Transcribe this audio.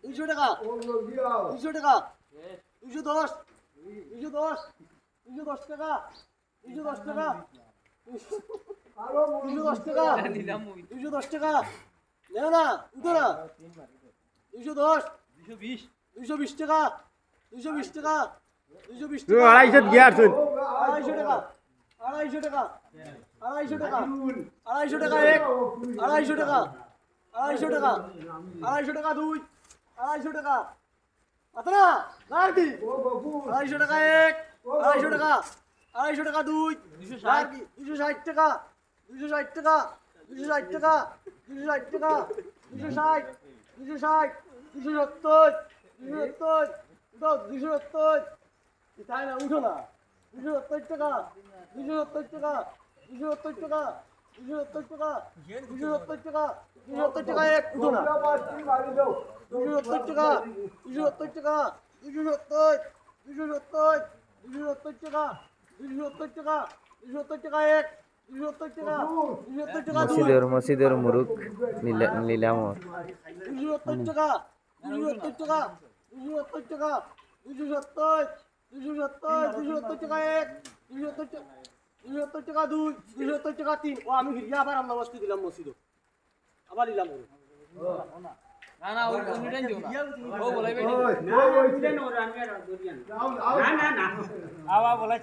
200 টাকা 200 টাকা 210 210 210 টাকা 210 টাকা 210 টাকা 210 টাকা নেও না উঠো না 210 220 টাকা 220 টাকা 220 টাকা 250 গিয়া আসুন 250 টাকা 250 টাকা 250 টাকা 250 টাকা এক 250 টাকা 250 টাকা 250 টাকা দুই 250 টাকা আতরা গার্ডি 250 টাকা এক 250 টাকা 250 টাকা দুই 260 টাকা 260 টাকা 260 টাকা 260 টাকা 260 260 270 270 270 তাই না উঠো না 270 টাকা 270 টাকা 270 টাকা 270 টাকা 270 টাকা 270 টাকা এক উঠো না 270 টাকা 270 টাকা 270 270 270 টাকা 270 টাকা 270 টাকা এক 270 টাকা 270 টাকা মসজিদের মুরুক নিলাম 270 টাকা 270 টাকা 270 টাকা 270 270 টাকা এক 270 টাকা দুই 270 টাকা তিন ও আমি হিরিয়া আবার আমরা বসতে দিলাম মসজিদ আবার দিলাম না না ওই অনুটাই দিও না ও বলাই বেটি না না না না আওয়া বলাই